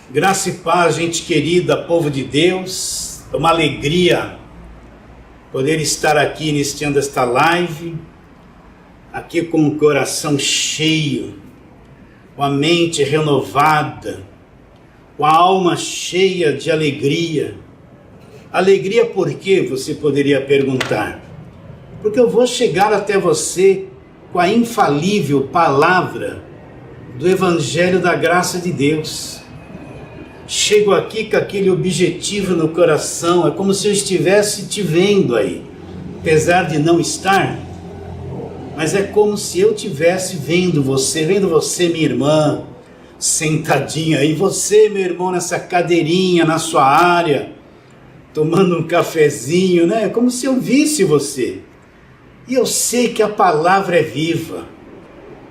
Graça e paz, gente querida, povo de Deus. É uma alegria poder estar aqui iniciando esta live, aqui com o coração cheio, com a mente renovada, com a alma cheia de alegria. Alegria por quê? Você poderia perguntar. Porque eu vou chegar até você com a infalível palavra do Evangelho da Graça de Deus. Chego aqui com aquele objetivo no coração, é como se eu estivesse te vendo aí, apesar de não estar, mas é como se eu estivesse vendo você, minha irmã, sentadinha aí, você, meu irmão, nessa cadeirinha, na sua área, tomando um cafezinho, né? É como se eu visse você. E eu sei que a palavra é viva.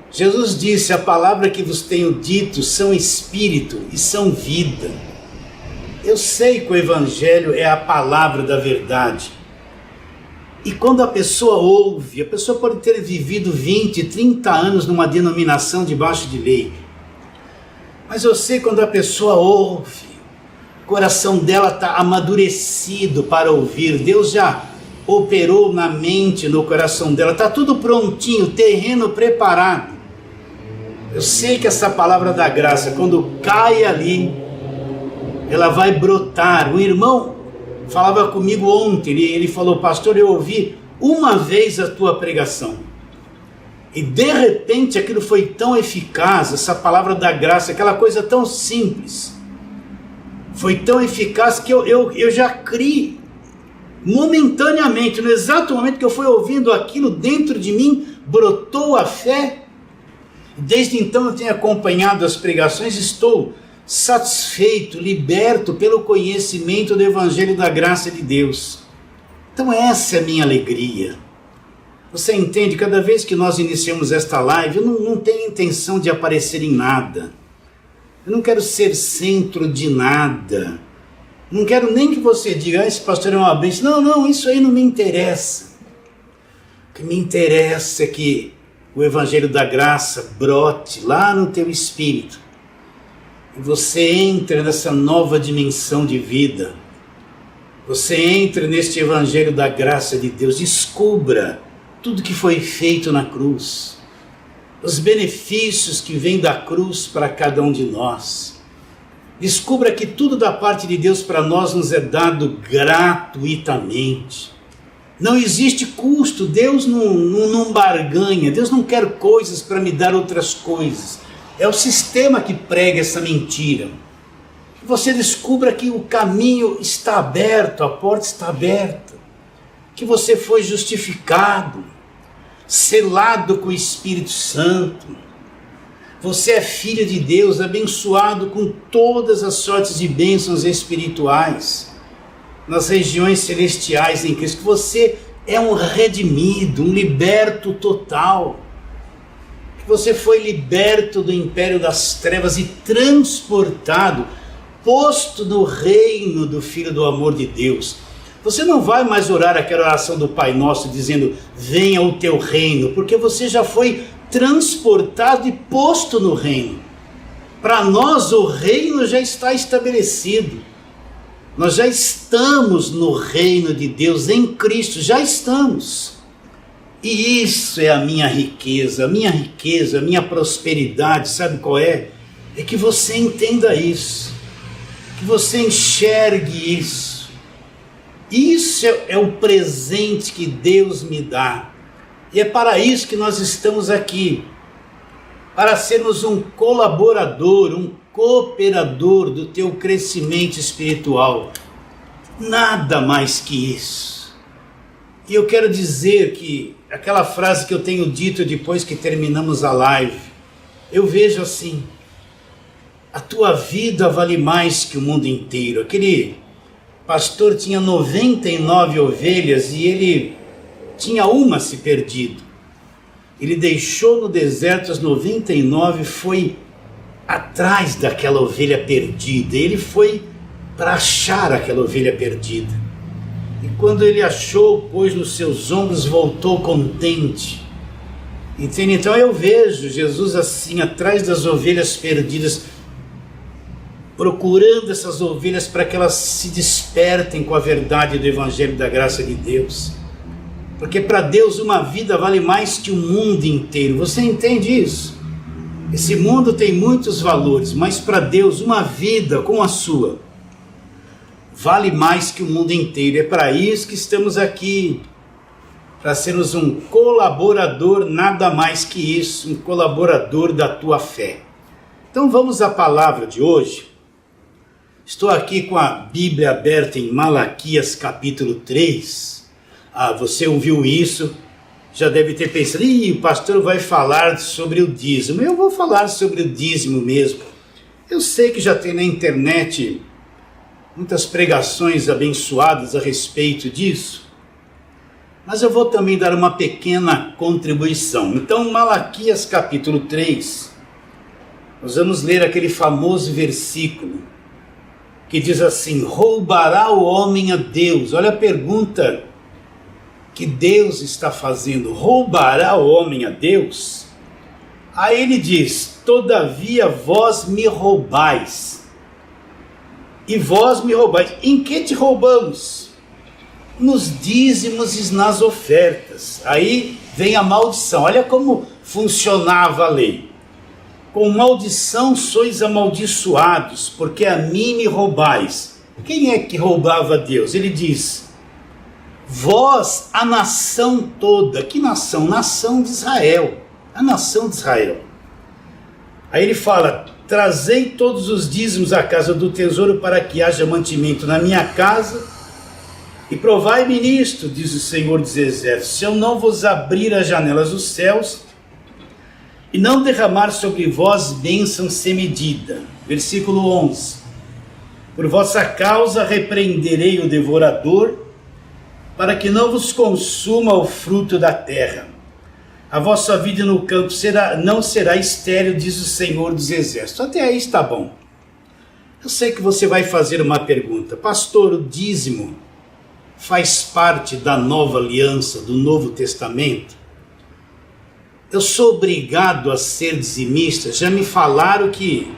Jesus disse, a palavra que vos tenho dito são espírito e são vida. Eu sei que o Evangelho é a palavra da verdade. E quando a pessoa ouve, a pessoa pode ter vivido 20, 30 anos numa denominação debaixo de lei. Mas eu sei quando a pessoa ouve, o coração dela está amadurecido para ouvir. Deus já operou na mente, no coração dela, está tudo prontinho, terreno preparado. Eu sei que essa palavra da graça, quando cai ali, ela vai brotar. O irmão falava comigo ontem, ele falou, pastor, eu ouvi uma vez a tua pregação. E de repente aquilo foi tão eficaz, essa palavra da graça, aquela coisa tão simples. Foi tão eficaz que eu já criei momentaneamente, no exato momento que eu fui ouvindo aquilo dentro de mim, brotou a fé. Desde então eu tenho acompanhado as pregações, estou satisfeito, liberto pelo conhecimento do Evangelho da Graça de Deus. Então essa é a minha alegria. Você entende, cada vez que nós iniciamos esta live, eu não tenho intenção de aparecer em nada. Eu não quero ser centro de nada. Não quero nem que você diga, esse pastor é uma bênção. Não, isso aí não me interessa. O que me interessa é que o Evangelho da Graça brote lá no teu espírito. E você entra nessa nova dimensão de vida. Você entra neste Evangelho da Graça de Deus. Descubra tudo que foi feito na cruz. Os benefícios que vêm da cruz para cada um de nós. Descubra que tudo da parte de Deus para nós nos é dado gratuitamente. Não existe custo, Deus não barganha, Deus não quer coisas para me dar outras coisas. É o sistema que prega essa mentira. Que você descubra que o caminho está aberto, a porta está aberta. Que você foi justificado, selado com o Espírito Santo. Você é filho de Deus, abençoado com todas as sortes de bênçãos espirituais nas regiões celestiais em Cristo, que você é um redimido, um liberto total, que você foi liberto do império das trevas e transportado, posto no reino do Filho do amor de Deus. Você não vai mais orar aquela oração do Pai Nosso dizendo, venha o teu reino, porque você já foi transportado e posto no reino. Para nós o reino já está estabelecido. Nós já estamos no reino de Deus, em Cristo, já estamos. E isso é a minha riqueza, a minha prosperidade, sabe qual é? É que você entenda isso, que você enxergue isso. Isso é o presente que Deus me dá. E é para isso que nós estamos aqui, para sermos um colaborador, um cooperador do teu crescimento espiritual. Nada mais que isso. E eu quero dizer que aquela frase que eu tenho dito depois que terminamos a live, eu vejo assim, a tua vida vale mais que o mundo inteiro. Aquele pastor tinha 99 ovelhas e ele tinha uma se perdido. Ele deixou no deserto as 99 e foi atrás daquela ovelha perdida. Ele foi para achar aquela ovelha perdida. E quando ele achou, pôs nos seus ombros, voltou contente. Entende? Então eu vejo Jesus assim, atrás das ovelhas perdidas. procurando essas ovelhas para que elas se despertem com a verdade do Evangelho da graça de Deus. Porque para Deus uma vida vale mais que o mundo inteiro. Você entende isso? Esse mundo tem muitos valores, mas para Deus uma vida como a sua vale mais que o mundo inteiro. É para isso que estamos aqui, para sermos um colaborador, nada mais que isso, um colaborador da tua fé. Então vamos à palavra de hoje. Estou aqui com a Bíblia aberta em Malaquias capítulo 3. Você ouviu isso, já deve ter pensado, o pastor vai falar sobre o dízimo. Eu vou falar sobre o dízimo mesmo. Eu sei que já tem na internet muitas pregações abençoadas a respeito disso, mas eu vou também dar uma pequena contribuição. Então, Malaquias capítulo 3, nós vamos ler aquele famoso versículo que diz assim: roubará o homem a Deus? Olha a pergunta que Deus está fazendo. Roubará o homem a Deus? Aí ele diz: todavia vós me roubais. E vós me roubais. Em que te roubamos? Nos dízimos e nas ofertas. Aí vem a maldição. Olha como funcionava a lei. Com maldição sois amaldiçoados, porque a mim me roubais. Quem é que roubava a Deus? Ele diz: vós, a nação toda. Que nação? Nação de Israel. A nação de Israel. Aí ele fala: trazei todos os dízimos à casa do tesouro, para que haja mantimento na minha casa. E provai-me nisto, diz o Senhor dos Exércitos, se eu não vos abrir as janelas dos céus e não derramar sobre vós bênção sem medida. Versículo 11. Por vossa causa repreenderei o devorador, para que não vos consuma o fruto da terra. A vossa vida no campo não será estéril, diz o Senhor dos Exércitos. Até aí está bom. Eu sei que você vai fazer uma pergunta: pastor, o dízimo faz parte da nova aliança, do Novo Testamento? Eu sou obrigado a ser dizimista? Já me falaram que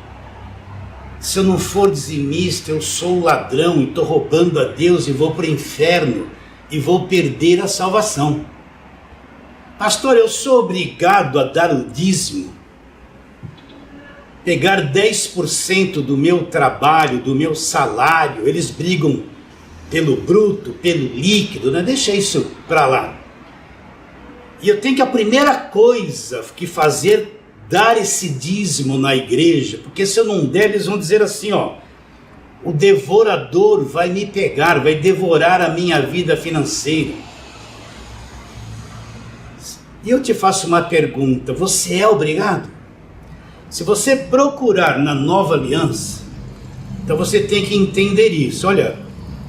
se eu não for dizimista, eu sou ladrão e estou roubando a Deus e vou para o inferno e vou perder a salvação. Pastor, eu sou obrigado a dar o dízimo? Pegar 10% do meu trabalho, do meu salário? Eles brigam pelo bruto, pelo líquido, né? Deixa isso para lá. E eu tenho que, a primeira coisa que fazer, dar esse dízimo na igreja, porque se eu não der, eles vão dizer assim, o devorador vai me pegar, vai devorar a minha vida financeira. E eu te faço uma pergunta: você é obrigado? Se você procurar na nova aliança, então você tem que entender isso. Olha,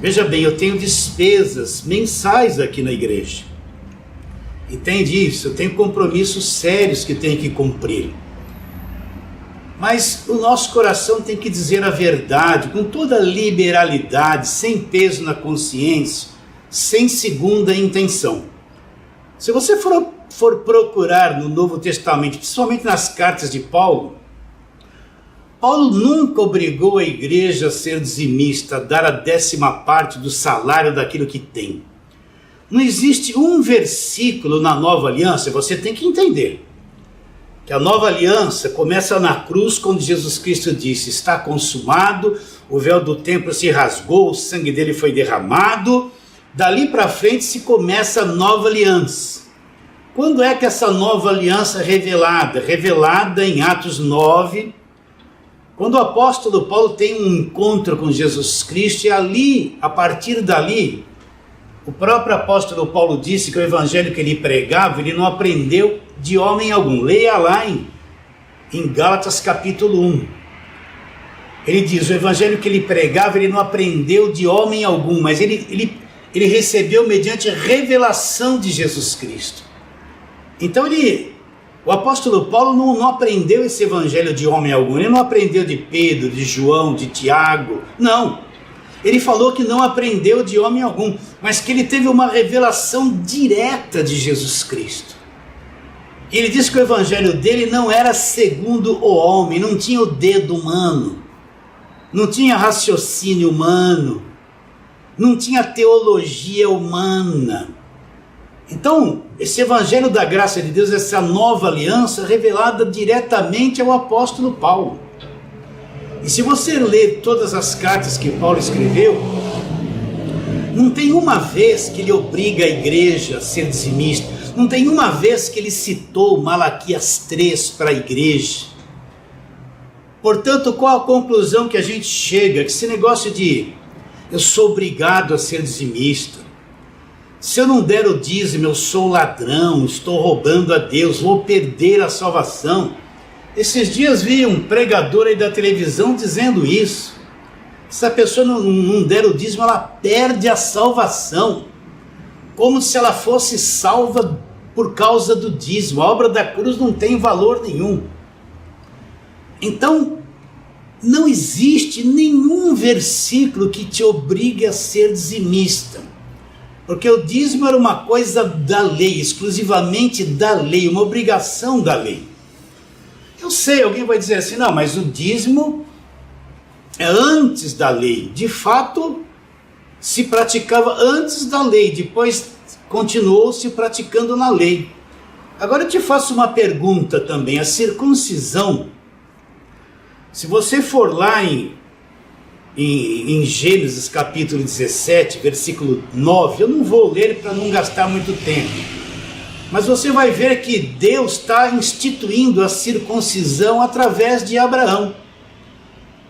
veja bem, eu tenho despesas mensais aqui na igreja. Entende isso? Eu tenho compromissos sérios que tenho que cumprir. Mas o nosso coração tem que dizer a verdade, com toda liberalidade, sem peso na consciência, sem segunda intenção. Se você for procurar no Novo Testamento, principalmente nas cartas de Paulo, Paulo nunca obrigou a igreja a ser dizimista, a dar a 10ª do salário daquilo que tem. Não existe um versículo na nova aliança, você tem que entender que a nova aliança começa na cruz, quando Jesus Cristo disse: está consumado, o véu do templo se rasgou, o sangue dele foi derramado. Dali para frente se começa a nova aliança. Quando é que essa nova aliança é revelada? Revelada em Atos 9, quando o apóstolo Paulo tem um encontro com Jesus Cristo, e ali, a partir dali, o próprio apóstolo Paulo disse que o evangelho que ele pregava, ele não aprendeu de homem algum. Leia lá em Gálatas capítulo 1. Ele diz: o evangelho que ele pregava, ele não aprendeu de homem algum, mas ele recebeu mediante a revelação de Jesus Cristo. Então o apóstolo Paulo não aprendeu esse evangelho de homem algum. Ele não aprendeu de Pedro, de João, de Tiago. Não. Ele falou que não aprendeu de homem algum, mas que ele teve uma revelação direta de Jesus Cristo. Ele disse que o evangelho dele não era segundo o homem, não tinha o dedo humano. não tinha raciocínio humano, não tinha teologia humana. Então, esse evangelho da graça de Deus, essa nova aliança revelada diretamente ao apóstolo Paulo. E se você ler todas as cartas que Paulo escreveu, não tem uma vez que ele obriga a igreja a ser dizimista, não tem uma vez que ele citou Malaquias 3 para a igreja. Portanto, qual a conclusão que a gente chega? Que esse negócio de eu sou obrigado a ser dizimista, se eu não der o dízimo eu sou ladrão, estou roubando a Deus, vou perder a salvação. Esses dias vi um pregador aí da televisão dizendo isso. Se a pessoa não der o dízimo, ela perde a salvação, como se ela fosse salva por causa do dízimo. A obra da cruz não tem valor nenhum. Então, não existe nenhum versículo que te obrigue a ser dizimista, porque o dízimo era uma coisa da lei, exclusivamente da lei, uma obrigação da lei. Eu sei, alguém vai dizer assim, não, mas o dízimo é antes da lei. De fato, se praticava antes da lei, depois continuou se praticando na lei. Agora eu te faço uma pergunta também, a circuncisão, se você for lá em Gênesis capítulo 17, versículo 9, eu não vou ler para não gastar muito tempo, mas você vai ver que Deus está instituindo a circuncisão através de Abraão,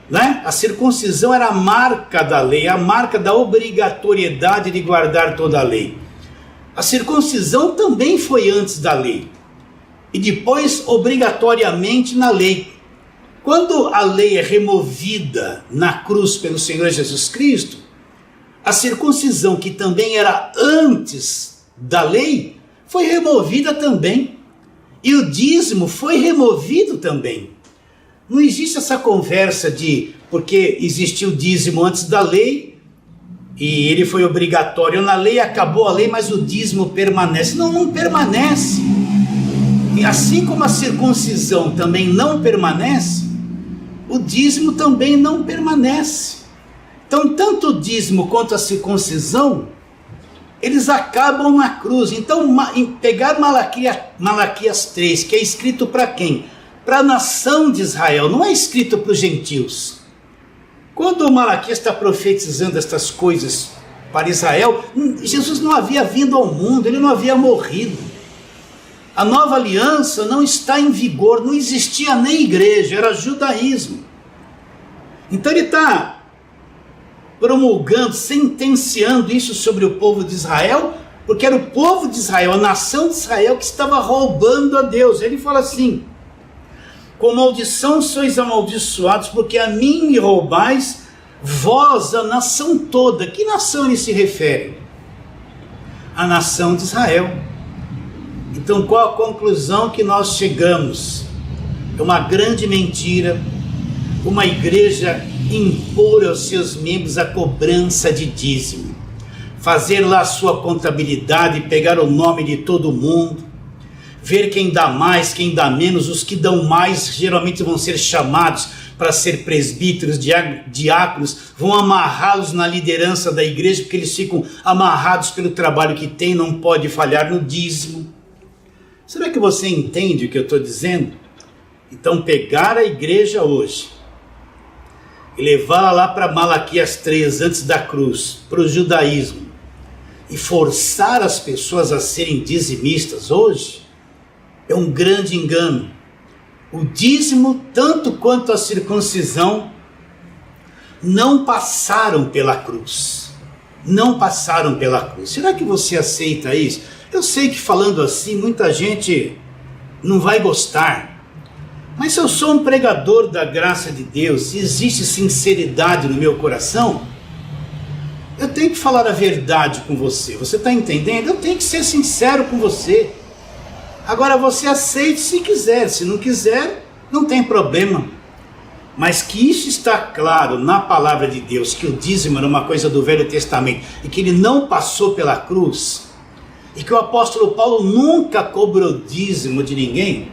né? A circuncisão era a marca da lei, a marca da obrigatoriedade de guardar toda a lei. A circuncisão também foi antes da lei, e depois obrigatoriamente na lei. Quando a lei é removida na cruz pelo Senhor Jesus Cristo, a circuncisão, que também era antes da lei, foi removida também. E o dízimo foi removido também. Não existe essa conversa de porque existiu o dízimo antes da lei e ele foi obrigatório na lei, acabou a lei, mas o dízimo permanece. Não, não permanece. E assim como a circuncisão também não permanece, o dízimo também não permanece. Então, tanto o dízimo quanto a circuncisão, eles acabam na cruz. Então, pegar Malaquias 3, que é escrito para quem? Para a nação de Israel, não é escrito para os gentios. Quando o Malaquias está profetizando estas coisas para Israel, Jesus não havia vindo ao mundo, ele não havia morrido. A nova aliança não está em vigor, não existia nem igreja, era judaísmo. Então ele está promulgando, sentenciando isso sobre o povo de Israel, porque era o povo de Israel, a nação de Israel que estava roubando a Deus. Ele fala assim: com maldição sois amaldiçoados, porque a mim me roubais, vós, a nação toda. Que nação ele se refere? A nação de Israel. Então qual a conclusão que nós chegamos? É uma grande mentira uma igreja impor aos seus membros a cobrança de dízimo, fazer lá a sua contabilidade, pegar o nome de todo mundo, ver quem dá mais, quem dá menos. Os que dão mais geralmente vão ser chamados para ser presbíteros, diáconos, vão amarrá-los na liderança da igreja, porque eles ficam amarrados pelo trabalho que tem, não pode falhar no dízimo. Será que você entende o que eu estou dizendo? Então pegar a igreja hoje e levá-la lá para Malaquias 3, antes da cruz, para o judaísmo, e forçar as pessoas a serem dizimistas hoje, é um grande engano. O dízimo, tanto quanto a circuncisão, não passaram pela cruz. Não passaram pela cruz. Será que você aceita isso? Eu sei que falando assim, muita gente não vai gostar. Mas se eu sou um pregador da graça de Deus, se existe sinceridade no meu coração, eu tenho que falar a verdade com você. Você está entendendo? Eu tenho que ser sincero com você. Agora você aceite se quiser, se não quiser, não tem problema. Mas que isso está claro na palavra de Deus, que o dízimo era uma coisa do Velho Testamento e que ele não passou pela cruz, e que o apóstolo Paulo nunca cobrou dízimo de ninguém,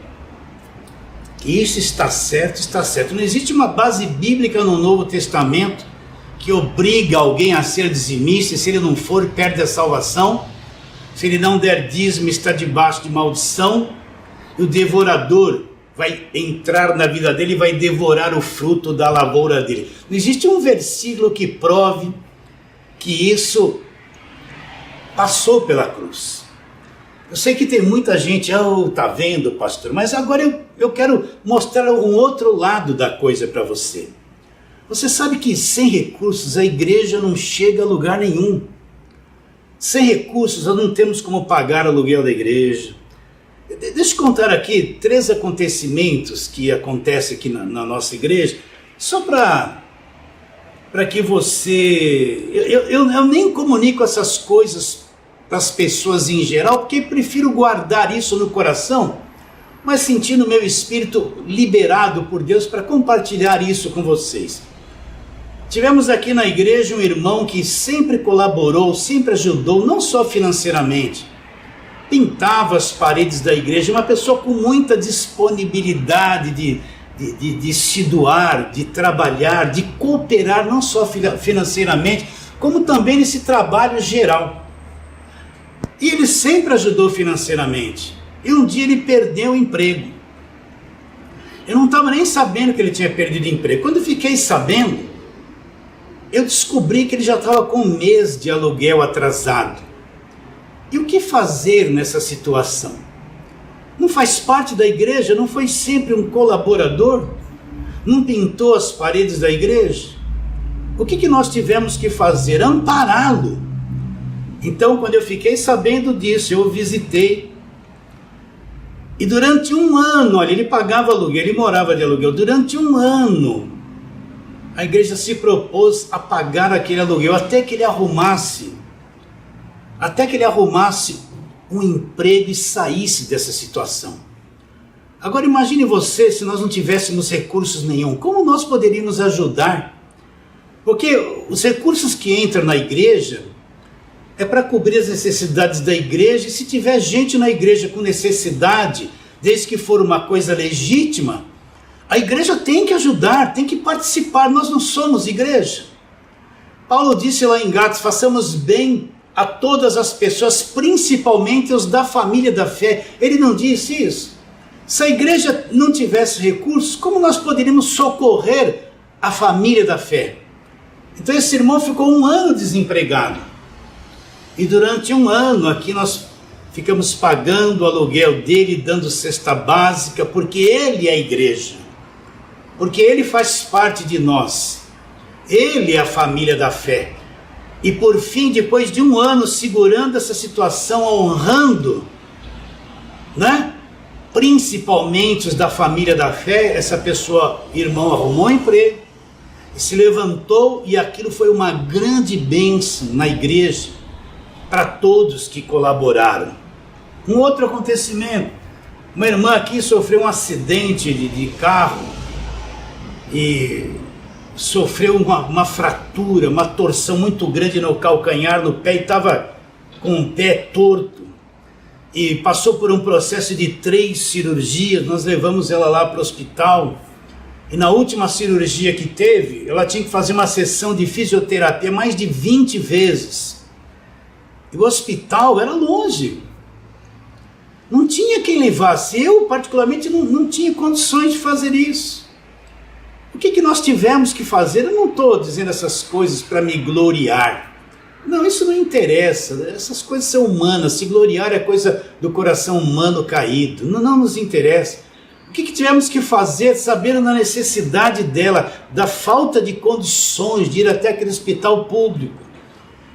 Isso está certo, está certo. Não existe uma base bíblica no Novo Testamento que obriga alguém a ser dizimista, e se ele não for, perde a salvação. Se ele não der dízimo, está debaixo de maldição, e o devorador vai entrar na vida dele e vai devorar o fruto da lavoura dele. Não existe um versículo que prove que isso passou pela cruz. Eu sei que tem muita gente, tá vendo, pastor, mas agora eu quero mostrar um outro lado da coisa para você. Você sabe que sem recursos a igreja não chega a lugar nenhum. Sem recursos nós não temos como pagar o aluguel da igreja. Deixa eu contar aqui 3 acontecimentos que acontecem aqui na nossa igreja, só para que você... Eu nem comunico essas coisas para as pessoas em geral, porque prefiro guardar isso no coração, mas sentindo meu espírito liberado por Deus para compartilhar isso com vocês. Tivemos aqui na igreja um irmão que sempre colaborou, sempre ajudou, não só financeiramente, pintava as paredes da igreja, uma pessoa com muita disponibilidade de se doar, de trabalhar, de cooperar, não só financeiramente, como também nesse trabalho geral. E ele sempre ajudou financeiramente. E um dia ele perdeu o emprego. Eu não estava nem sabendo que ele tinha perdido o emprego. Quando eu fiquei sabendo, eu descobri que ele já estava com 1 mês de aluguel atrasado. E o que fazer nessa situação? Não faz parte da igreja? Não foi sempre um colaborador? Não pintou as paredes da igreja? O que nós tivemos que fazer? Ampará-lo. Então, quando eu fiquei sabendo disso, eu o visitei. E durante 1 ano, olha, ele pagava aluguel, ele morava de aluguel. Durante 1 ano, a igreja se propôs a pagar aquele aluguel até que ele arrumasse um emprego e saísse dessa situação. Agora imagine você se nós não tivéssemos recursos nenhum, como nós poderíamos ajudar? Porque os recursos que entram na igreja é para cobrir as necessidades da igreja, e se tiver gente na igreja com necessidade, desde que for uma coisa legítima, a igreja tem que ajudar, tem que participar. Nós não somos igreja. Paulo disse lá em Gálatas: façamos bem a todas as pessoas, principalmente os da família da fé. Ele não disse isso? Se a igreja não tivesse recursos, como nós poderíamos socorrer a família da fé? Então esse irmão ficou 1 ano desempregado. E durante 1 ano aqui nós ficamos pagando o aluguel dele, dando cesta básica, porque ele é a igreja. Porque ele faz parte de nós. Ele é a família da fé. E por fim, depois de 1 ano segurando essa situação, honrando, né? Principalmente os da família da fé, essa pessoa, irmão, arrumou um emprego, e se levantou, e aquilo foi uma grande bênção na igreja, para todos que colaboraram. Um outro acontecimento, uma irmã aqui sofreu um acidente de carro, e sofreu uma fratura, uma torção muito grande no calcanhar, no pé, e estava com o pé torto, e passou por um processo de 3 cirurgias. Nós levamos ela lá para o hospital, e na última cirurgia que teve, ela tinha que fazer uma sessão de fisioterapia mais de 20 vezes, e o hospital era longe, não tinha quem levasse. Eu particularmente não tinha condições de fazer isso. O que nós tivemos que fazer? Eu não estou dizendo essas coisas para me gloriar. Não, isso não interessa. Essas coisas são humanas. Se gloriar é coisa do coração humano caído. Não nos interessa. O que tivemos que fazer, sabendo da necessidade dela, da falta de condições de ir até aquele hospital público,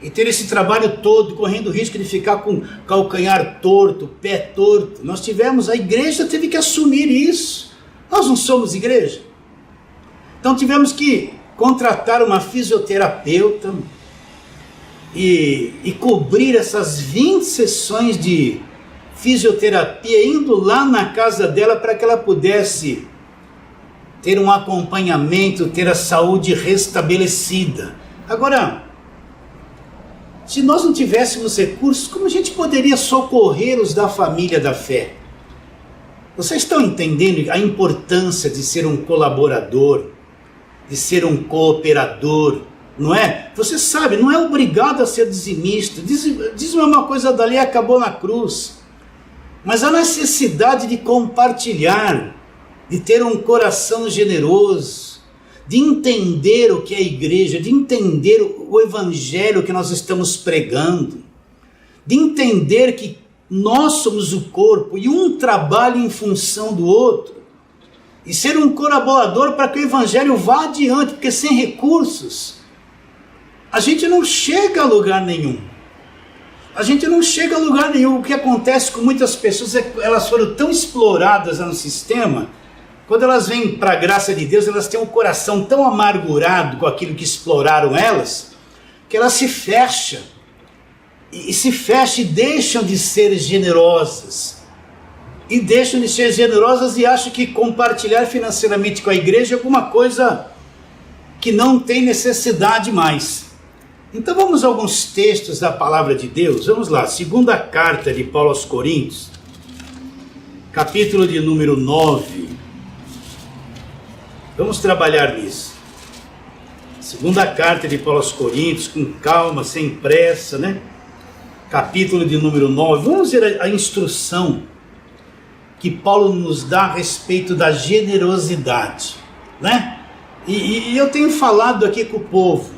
e ter esse trabalho todo, correndo o risco de ficar com calcanhar torto, pé torto. A igreja teve que assumir isso. Nós não somos igreja. Então tivemos que contratar uma fisioterapeuta e cobrir essas 20 sessões de fisioterapia, indo lá na casa dela para que ela pudesse ter um acompanhamento, ter a saúde restabelecida. Agora, se nós não tivéssemos recursos, como a gente poderia socorrer os da família da fé? Vocês estão entendendo a importância de ser um colaborador, de ser um cooperador, não é? Você sabe, não é obrigado a ser dizimista. Dízimo é uma coisa dali, acabou na cruz. Mas a necessidade de compartilhar, de ter um coração generoso, de entender o que é a igreja, de entender o evangelho que nós estamos pregando, de entender que nós somos o corpo e um trabalha em função do outro, e ser um colaborador para que o evangelho vá adiante, porque sem recursos a gente não chega a lugar nenhum. A gente não chega a lugar nenhum. O que acontece com muitas pessoas é que elas foram tão exploradas no sistema, quando elas vêm para a graça de Deus, elas têm um coração tão amargurado com aquilo que exploraram elas, que elas se fecham. E se fecham e deixam de ser generosas. E deixam de ser generosas e acham que compartilhar financeiramente com a igreja é alguma coisa que não tem necessidade mais. Então vamos a alguns textos da palavra de Deus. Vamos lá, segunda carta de Paulo aos Coríntios, capítulo de número 9. Vamos trabalhar nisso. Segunda carta de Paulo aos Coríntios, com calma, sem pressa, né? Capítulo de número 9, vamos ver a instrução que Paulo nos dá a respeito da generosidade, né? E eu tenho falado aqui com o povo,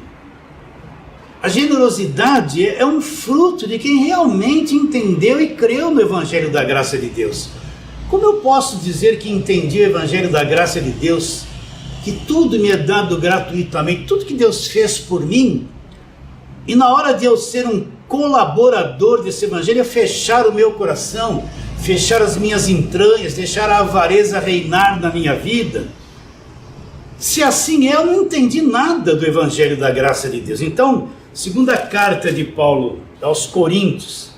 a generosidade é um fruto de quem realmente entendeu e creu no Evangelho da Graça de Deus. Como eu posso dizer que entendi o Evangelho da Graça de Deus, que tudo me é dado gratuitamente, tudo que Deus fez por mim, e na hora de eu ser um colaborador desse evangelho, é fechar o meu coração, fechar as minhas entranhas, deixar a avareza reinar na minha vida? Se assim é, eu não entendi nada do evangelho da graça de Deus. Então, segunda carta de Paulo aos Coríntios,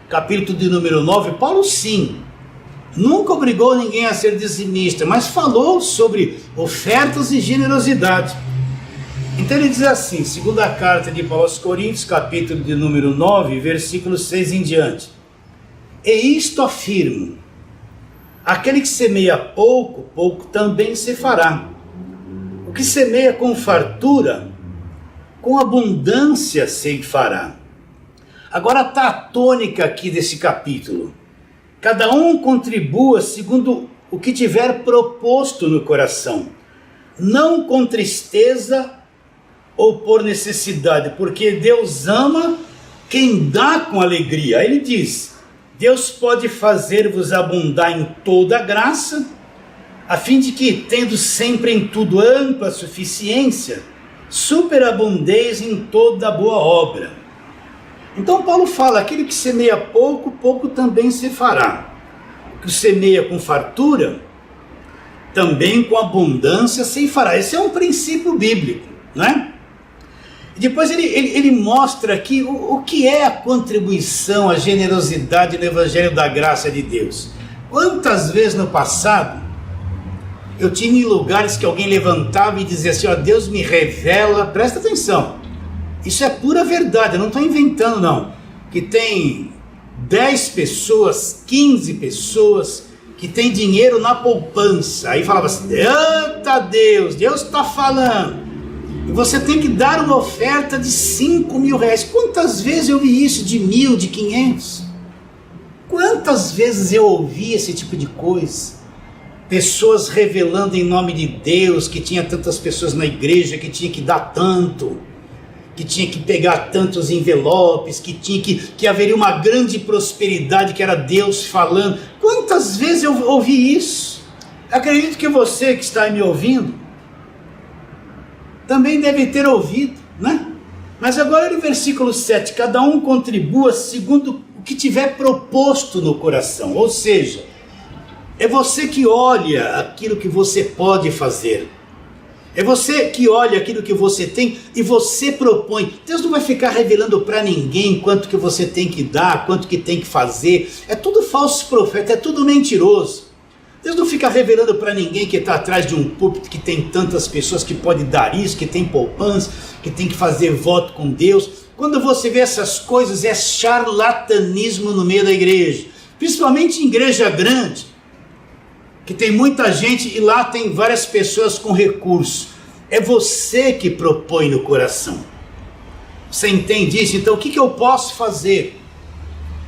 capítulo de número 9, Paulo sim, nunca obrigou ninguém a ser dizimista, mas falou sobre ofertas e generosidade. Então ele diz assim, segunda carta de Paulo aos Coríntios, capítulo de número 9, versículo 6 em diante. E isto afirmo, aquele que semeia pouco, pouco também se fará. O que semeia com fartura, com abundância se fará. Agora está a tônica aqui desse capítulo. Cada um contribua segundo o que tiver proposto no coração, não com tristeza ou por necessidade, porque Deus ama quem dá com alegria. Ele diz, Deus pode fazer-vos abundar em toda graça, a fim de que, tendo sempre em tudo ampla suficiência, superabundeis em toda boa obra. Então Paulo fala, aquele que semeia pouco, pouco também se fará. O que semeia com fartura, também com abundância se fará. Esse é um princípio bíblico, não é? E depois ele mostra aqui o que é a contribuição, a generosidade no Evangelho da Graça de Deus. Quantas vezes no passado eu tinha em lugares que alguém levantava e dizia assim, ó, Deus me revela, presta atenção, isso é pura verdade, eu não estou inventando não, que tem 10 pessoas, 15 pessoas que tem dinheiro na poupança, aí falava assim, eita Deus está falando, e você tem que dar uma oferta de 5 mil reais. Quantas vezes eu vi isso, de 1.000, de 500? Quantas vezes eu ouvi esse tipo de coisa? Pessoas revelando em nome de Deus que tinha tantas pessoas na igreja, que tinha que dar tanto, que tinha que pegar tantos envelopes, que haveria uma grande prosperidade, que era Deus falando. Quantas vezes eu ouvi isso? Acredito que você que está me ouvindo também deve ter ouvido, né? Mas agora no versículo 7, cada um contribua segundo o que tiver proposto no coração, ou seja, é você que olha aquilo que você pode fazer, é você que olha aquilo que você tem e você propõe. Deus não vai ficar revelando para ninguém quanto que você tem que dar, quanto que tem que fazer, é tudo falso profeta, é tudo mentiroso. Deus não fica revelando para ninguém que está atrás de um púlpito que tem tantas pessoas que pode dar isso, que tem poupança, que tem que fazer voto com Deus. Quando você vê essas coisas, é charlatanismo no meio da igreja, principalmente em igreja grande. que tem muita gente e lá tem várias pessoas com recursos. É você que propõe no coração. Você entende isso? Então o que eu posso fazer?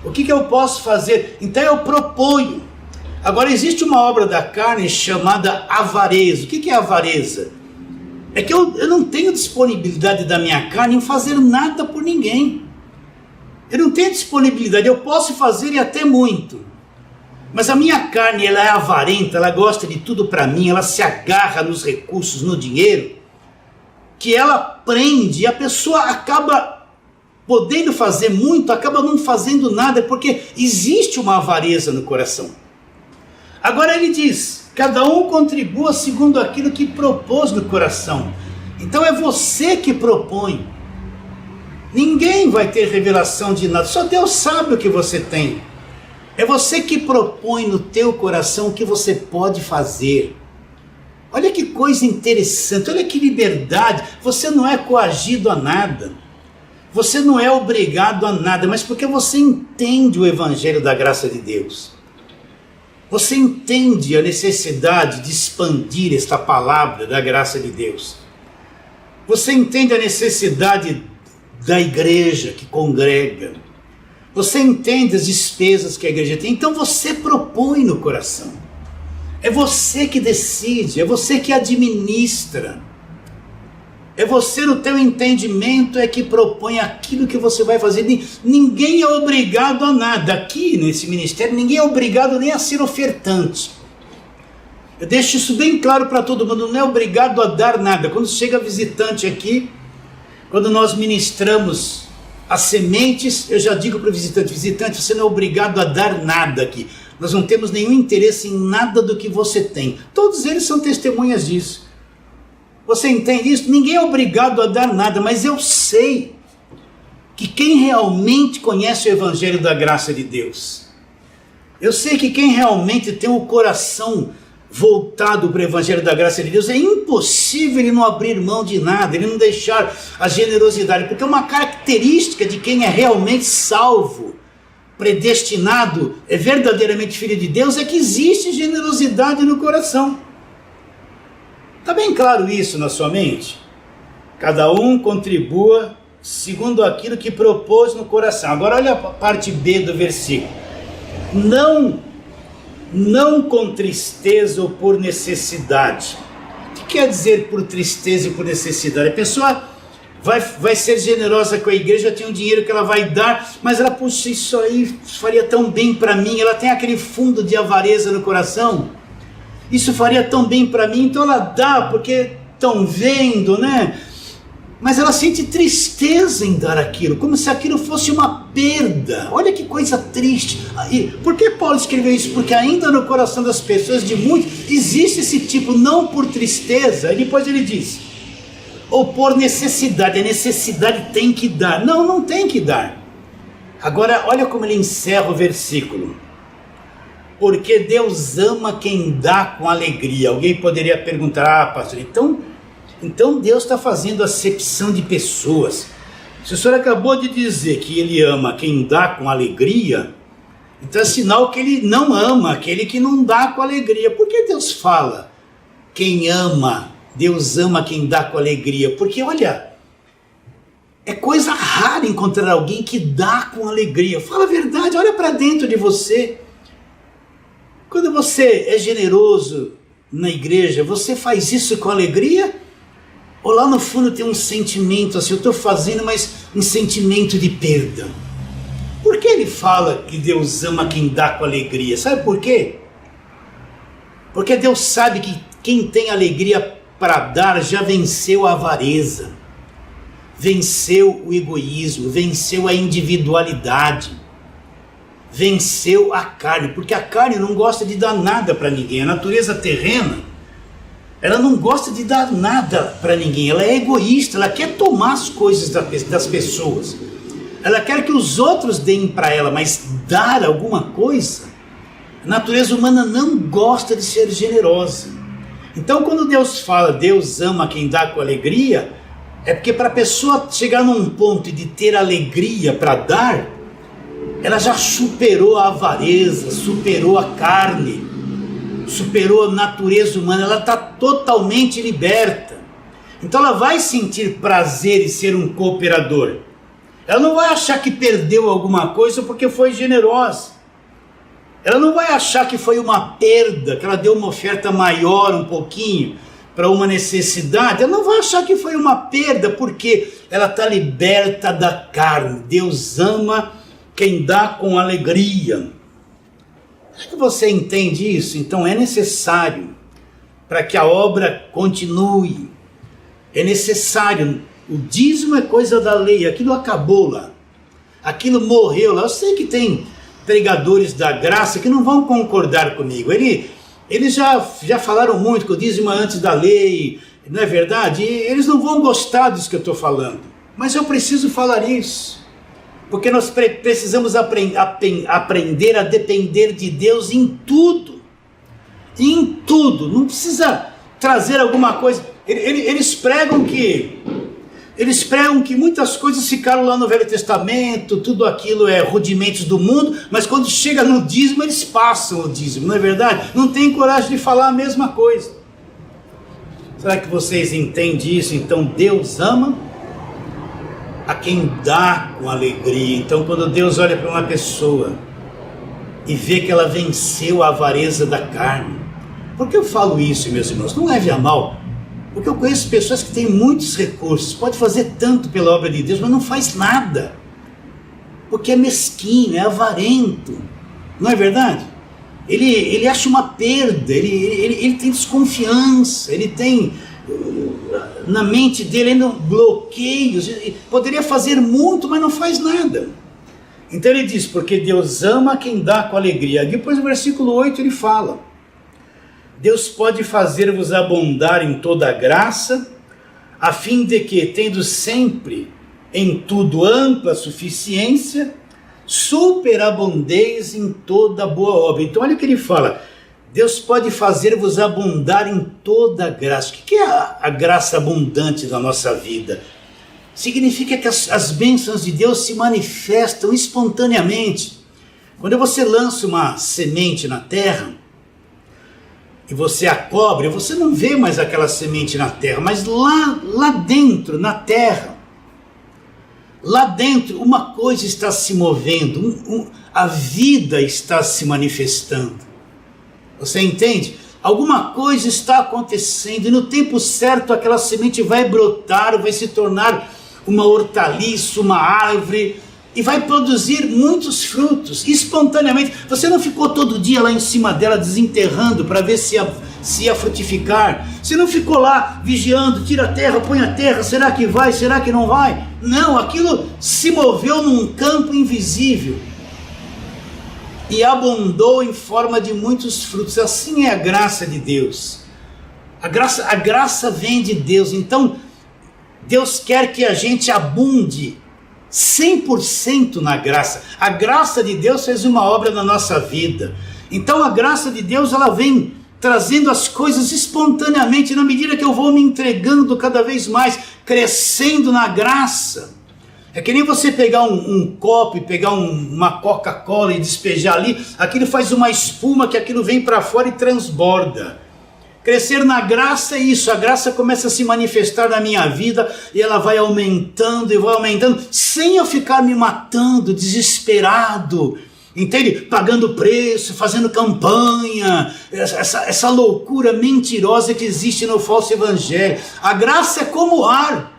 O que eu posso fazer? Então eu proponho. Agora existe uma obra da carne chamada avareza. O que é avareza? É que eu não tenho disponibilidade da minha carne em fazer nada por ninguém. Eu não tenho disponibilidade, eu posso fazer e até muito. Mas a minha carne, ela é avarenta, ela gosta de tudo para mim, ela se agarra nos recursos, no dinheiro, que ela prende e a pessoa acaba podendo fazer muito, acaba não fazendo nada, porque existe uma avareza no coração. Agora ele diz, cada um contribua segundo aquilo que propôs no coração. Então é você que propõe. Ninguém vai ter revelação de nada, só Deus sabe o que você tem. É você que propõe no teu coração o que você pode fazer. Olha que coisa interessante, olha que liberdade. Você não é coagido a nada. Você não é obrigado a nada, mas porque você entende o evangelho da graça de Deus. Você entende a necessidade de expandir esta palavra da graça de Deus. Você entende a necessidade da igreja que congrega. Você entende as despesas que a igreja tem. Então você propõe no coração. É você que decide, é você que administra. É você no teu entendimento é que propõe aquilo que você vai fazer. Ninguém é obrigado a nada. Aqui nesse ministério ninguém é obrigado nem a ser ofertante. Eu deixo isso bem claro para todo mundo. Não é obrigado a dar nada. Quando chega visitante aqui, quando nós ministramos as sementes, eu já digo para o visitante, você não é obrigado a dar nada aqui. Nós não temos nenhum interesse em nada do que você tem. Todos eles são testemunhas disso. Você entende isso? Ninguém é obrigado a dar nada, mas eu sei que quem realmente conhece o evangelho da graça de Deus, eu sei que quem realmente tem o coração voltado para o evangelho da graça de Deus, é impossível ele não abrir mão de nada, ele não deixar a generosidade, porque uma característica de quem é realmente salvo, predestinado, é verdadeiramente filho de Deus, é que existe generosidade no coração. Está bem claro isso na sua mente? Cada um contribua segundo aquilo que propôs no coração. Agora olha a parte B do versículo. Não com tristeza ou por necessidade. O que quer dizer por tristeza e por necessidade? A pessoa vai ser generosa com a igreja, tem um dinheiro que ela vai dar, mas ela, puxa, isso aí faria tão bem para mim, ela tem aquele fundo de avareza no coração, isso faria tão bem para mim, então ela dá porque estão vendo, né? Mas ela sente tristeza em dar aquilo, como se aquilo fosse uma perda. Olha que coisa triste. E por que Paulo escreveu isso? Porque ainda no coração das pessoas, de muitos, existe esse tipo, não por tristeza, e depois ele diz, ou por necessidade. A necessidade tem que dar. Não tem que dar. Agora olha como ele encerra o versículo. Porque Deus ama quem dá com alegria. Alguém poderia perguntar, pastor, então Deus está fazendo acepção de pessoas. Se o senhor acabou de dizer que ele ama quem dá com alegria, então é sinal que ele não ama aquele que não dá com alegria. Por que Deus fala quem ama? Deus ama quem dá com alegria. Porque olha, é coisa rara encontrar alguém que dá com alegria. Fala a verdade, olha para dentro de você. Quando você é generoso na igreja, você faz isso com alegria? Ou lá no fundo tem um sentimento assim, eu estou fazendo, mas um sentimento de perda? Por que ele fala que Deus ama quem dá com alegria? Sabe por quê? Porque Deus sabe que quem tem alegria para dar já venceu a avareza, venceu o egoísmo, venceu a individualidade, venceu a carne, porque a carne não gosta de dar nada para ninguém. A natureza terrena, ela não gosta de dar nada para ninguém, ela é egoísta, ela quer tomar as coisas das pessoas, ela quer que os outros deem para ela, mas dar alguma coisa, a natureza humana não gosta de ser generosa. Então quando Deus fala, Deus ama quem dá com alegria, é porque para a pessoa chegar num ponto de ter alegria para dar, ela já superou a avareza, superou a carne, superou a natureza humana, ela está totalmente liberta. Então ela vai sentir prazer em ser um cooperador. Ela não vai achar que perdeu alguma coisa porque foi generosa. Ela não vai achar que foi uma perda, que ela deu uma oferta maior um pouquinho para uma necessidade. Ela não vai achar que foi uma perda porque ela está liberta da carne. Deus ama quem dá com alegria. Será que você entende isso? Então é necessário, para que a obra continue, é necessário. O dízimo é coisa da lei, aquilo acabou lá, aquilo morreu lá. Eu sei que tem pregadores da graça que não vão concordar comigo, eles já falaram muito que o dízimo é antes da lei, não é verdade? E eles não vão gostar disso que eu estou falando, mas eu preciso falar isso, porque nós precisamos aprender a depender de Deus em tudo, não precisa trazer alguma coisa. Eles pregam que muitas coisas ficaram lá no Velho Testamento, tudo aquilo é rudimentos do mundo, mas quando chega no dízimo, eles passam o dízimo, não é verdade? Não tem coragem de falar a mesma coisa. Será que vocês entendem isso? Então Deus ama a quem dá com alegria. Então quando Deus olha para uma pessoa e vê que ela venceu a avareza da carne. Por que eu falo isso, meus irmãos? Não leve a mal. Porque eu conheço pessoas que têm muitos recursos, pode fazer tanto pela obra de Deus, mas não faz nada, porque é mesquinho, é avarento, não é verdade? Ele acha uma perda, ele tem desconfiança, ele tem na mente dele ainda bloqueios, poderia fazer muito, mas não faz nada. Então ele diz, porque Deus ama quem dá com alegria. Depois no versículo 8 ele fala, Deus pode fazer-vos abundar em toda a graça, a fim de que, tendo sempre em tudo ampla suficiência, superabundeis em toda boa obra. Então olha o que ele fala, Deus pode fazer-vos abundar em toda a graça. O que é a graça abundante da nossa vida? Significa que as bênçãos de Deus se manifestam espontaneamente. Quando você lança uma semente na terra, e você a cobre, você não vê mais aquela semente na terra, mas lá dentro, na terra, lá dentro uma coisa está se movendo, a vida está se manifestando. Você entende? Alguma coisa está acontecendo e no tempo certo aquela semente vai brotar, vai se tornar uma hortaliça, uma árvore, e vai produzir muitos frutos, espontaneamente. Você não ficou todo dia lá em cima dela desenterrando para ver se ia frutificar. Você não ficou lá vigiando, tira a terra, põe a terra, será que vai, será que não vai? Não, aquilo se moveu num campo invisível e abundou em forma de muitos frutos. Assim é a graça de Deus. A graça vem de Deus. Então Deus quer que a gente abunde 100% na graça. A graça de Deus fez uma obra na nossa vida. Então a graça de Deus, ela vem trazendo as coisas espontaneamente, na medida que eu vou me entregando cada vez mais, crescendo na graça. É que nem você pegar um copo e pegar uma Coca-Cola e despejar ali, aquilo faz uma espuma que aquilo vem para fora e transborda. Crescer na graça é isso, a graça começa a se manifestar na minha vida e ela vai aumentando e vai aumentando, sem eu ficar me matando, desesperado, entende? Pagando preço, fazendo campanha, essa loucura mentirosa que existe no falso evangelho. A graça é como o ar.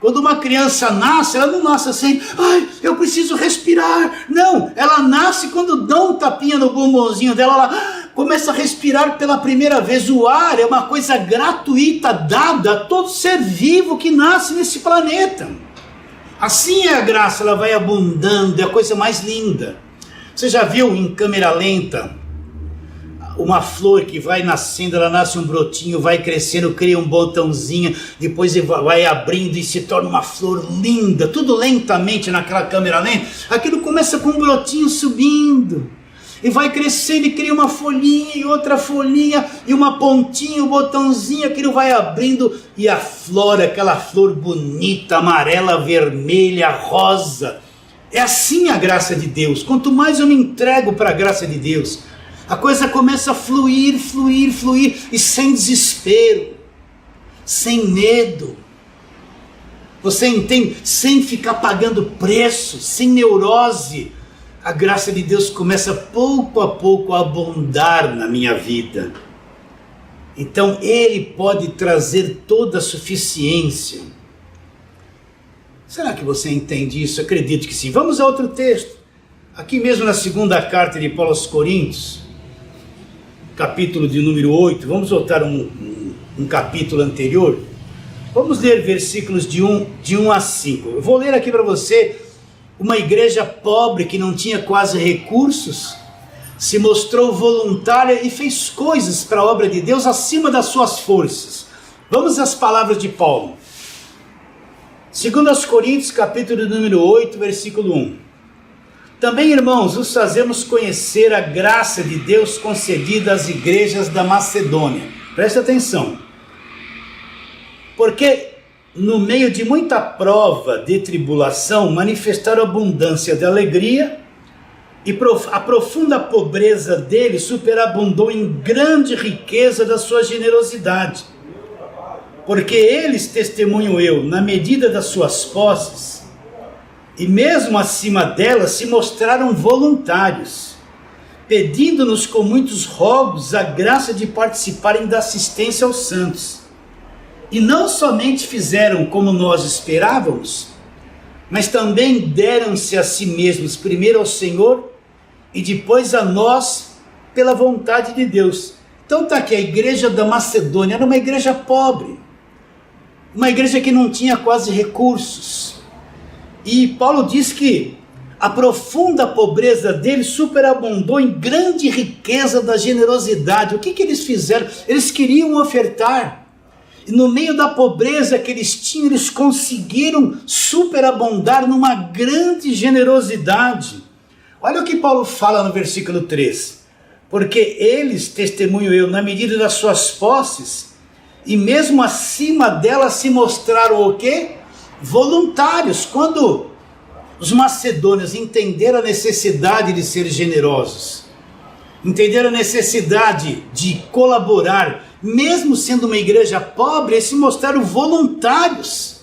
Quando uma criança nasce, ela não nasce assim, ai, eu preciso respirar. Não, ela nasce quando dá um tapinha no bumbumzinho dela, ela começa a respirar pela primeira vez. O ar é uma coisa gratuita, dada a todo ser vivo que nasce nesse planeta. Assim é a graça, ela vai abundando, é a coisa mais linda. Você já viu em câmera lenta uma flor que vai nascendo, ela nasce um brotinho, vai crescendo, cria um botãozinho, depois vai abrindo e se torna uma flor linda, tudo lentamente naquela câmera lenta. Aquilo começa com um brotinho subindo, e vai crescendo e cria uma folhinha e outra folhinha, e uma pontinha, um botãozinho, aquilo vai abrindo, e a flor, aquela flor bonita, amarela, vermelha, rosa. É assim a graça de Deus. Quanto mais eu me entrego para a graça de Deus, A coisa começa a fluir, fluir, fluir, e sem desespero, sem medo. Você entende? Sem ficar pagando preço, sem neurose. A graça de Deus começa pouco a pouco a abundar na minha vida. Então Ele pode trazer toda a suficiência. Será que você entende isso? Acredito que sim. Vamos a outro texto. Aqui mesmo na segunda carta de Paulo aos Coríntios, capítulo de número 8. Vamos voltar um capítulo anterior. Vamos ler versículos de 1 a 5. Eu vou ler aqui para você. Uma igreja pobre que não tinha quase recursos, se mostrou voluntária e fez coisas para a obra de Deus acima das suas forças. Vamos às palavras de Paulo. 2 Coríntios, capítulo número 8, versículo 1. Também, irmãos, vos fazemos conhecer a graça de Deus concedida às igrejas da Macedônia. Presta atenção. Porque no meio de muita prova de tribulação, manifestaram abundância de alegria, e a profunda pobreza dele superabundou em grande riqueza da sua generosidade. Porque eles, testemunho eu, na medida das suas posses, e mesmo acima delas, se mostraram voluntários, pedindo-nos com muitos rogos a graça de participarem da assistência aos santos. E não somente fizeram como nós esperávamos, mas também deram-se a si mesmos, primeiro ao Senhor e depois a nós, pela vontade de Deus. Então está aqui, a igreja da Macedônia era uma igreja pobre, uma igreja que não tinha quase recursos. E Paulo diz que a profunda pobreza deles superabundou em grande riqueza da generosidade. O que eles fizeram? Eles queriam ofertar. E no meio da pobreza que eles tinham, eles conseguiram superabundar numa grande generosidade. Olha o que Paulo fala no versículo 3. Porque eles, testemunho eu, na medida das suas posses, e mesmo acima delas se mostraram o quê? Voluntários. Quando os macedônios entenderam a necessidade de ser generosos, entenderam a necessidade de colaborar, mesmo sendo uma igreja pobre, eles se mostraram voluntários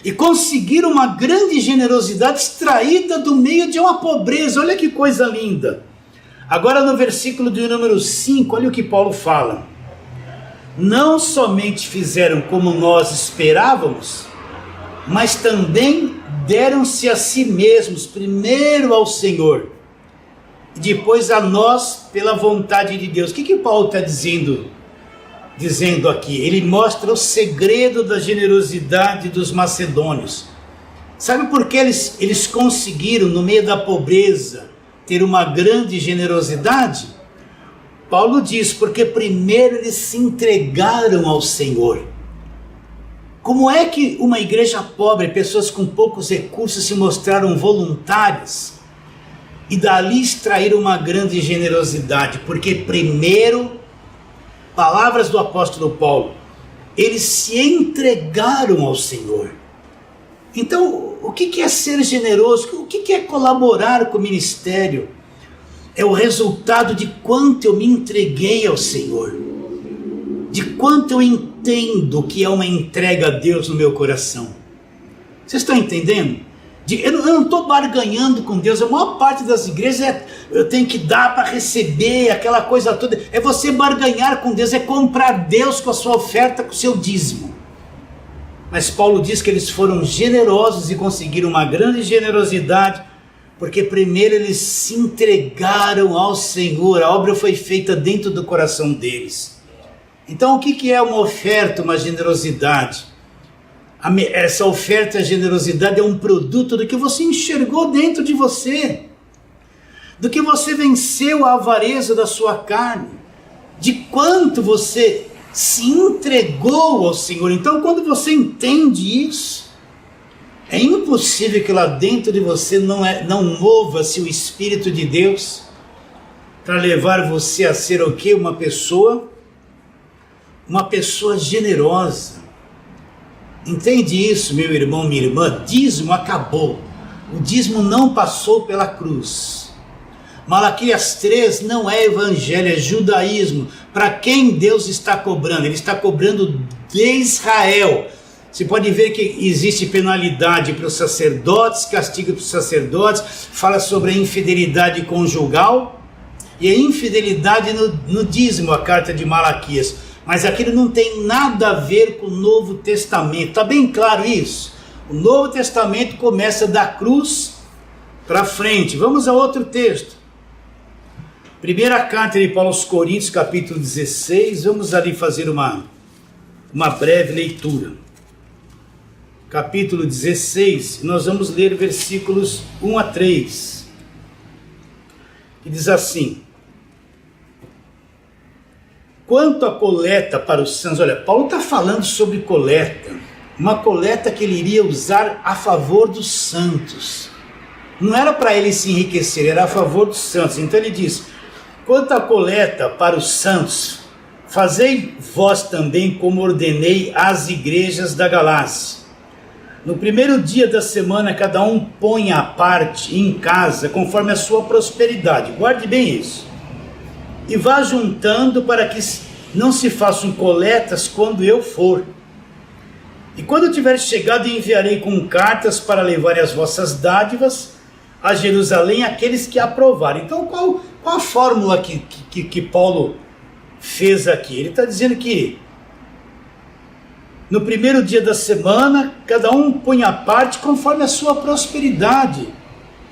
e conseguiram uma grande generosidade extraída do meio de uma pobreza. Olha que coisa linda. Agora no versículo de número 5, olha o que Paulo fala. Não somente fizeram como nós esperávamos, mas também deram-se a si mesmos, primeiro ao Senhor, e depois a nós pela vontade de Deus. O que Paulo está dizendo aqui? Ele mostra o segredo da generosidade dos macedônios. Sabe por que eles conseguiram, no meio da pobreza, ter uma grande generosidade? Paulo diz, porque primeiro eles se entregaram ao Senhor. Como é que uma igreja pobre, pessoas com poucos recursos se mostraram voluntárias e dali extraíram uma grande generosidade? Porque primeiro, palavras do apóstolo Paulo, eles se entregaram ao Senhor. Então, o que é ser generoso? O que é colaborar com o ministério? É o resultado de quanto eu me entreguei ao Senhor, de quanto eu entendo que é uma entrega a Deus no meu coração. Vocês estão entendendo? Eu não estou barganhando com Deus. A maior parte das igrejas eu tenho que dar para receber, aquela coisa toda. É você barganhar com Deus, é comprar Deus com a sua oferta, com o seu dízimo. Mas Paulo diz que eles foram generosos e conseguiram uma grande generosidade, porque primeiro eles se entregaram ao Senhor. A obra foi feita dentro do coração deles. Então o que é uma oferta, uma generosidade? Essa oferta, a generosidade é um produto do que você enxergou dentro de você, do que você venceu a avareza da sua carne, de quanto você se entregou ao Senhor. Então quando você entende isso, é impossível que lá dentro de você não mova-se o Espírito de Deus para levar você a ser o quê? Uma pessoa generosa. Entende isso, meu irmão, minha irmã? Dízimo acabou. O dízimo não passou pela cruz. Malaquias 3 não é evangelho, é judaísmo. Para quem Deus está cobrando? Ele está cobrando de Israel. Você pode ver que existe penalidade para os sacerdotes, castigo para os sacerdotes, fala sobre a infidelidade conjugal e a infidelidade no dízimo, a carta de Malaquias. Mas aquilo não tem nada a ver com o Novo Testamento, está bem claro isso? O Novo Testamento começa da cruz para frente. Vamos a outro texto. Primeira carta de Paulo aos Coríntios, capítulo 16, vamos ali fazer uma breve leitura. Capítulo 16, nós vamos ler versículos 1 a 3, que diz assim: quanto à coleta para os santos, olha, Paulo está falando sobre coleta, uma coleta que ele iria usar a favor dos santos, não era para ele se enriquecer, era a favor dos santos. Então ele diz: quanto à coleta para os santos, fazei vós também como ordenei às igrejas da Galácia. No primeiro dia da semana, cada um põe à parte em casa, conforme a sua prosperidade. Guarde bem isso. E vá juntando para que não se façam coletas quando eu for. E quando eu tiver chegado, enviarei com cartas para levarem as vossas dádivas a Jerusalém aqueles que aprovarem. Então, qual a fórmula que Paulo fez aqui? Ele está dizendo que no primeiro dia da semana, cada um põe à parte conforme a sua prosperidade.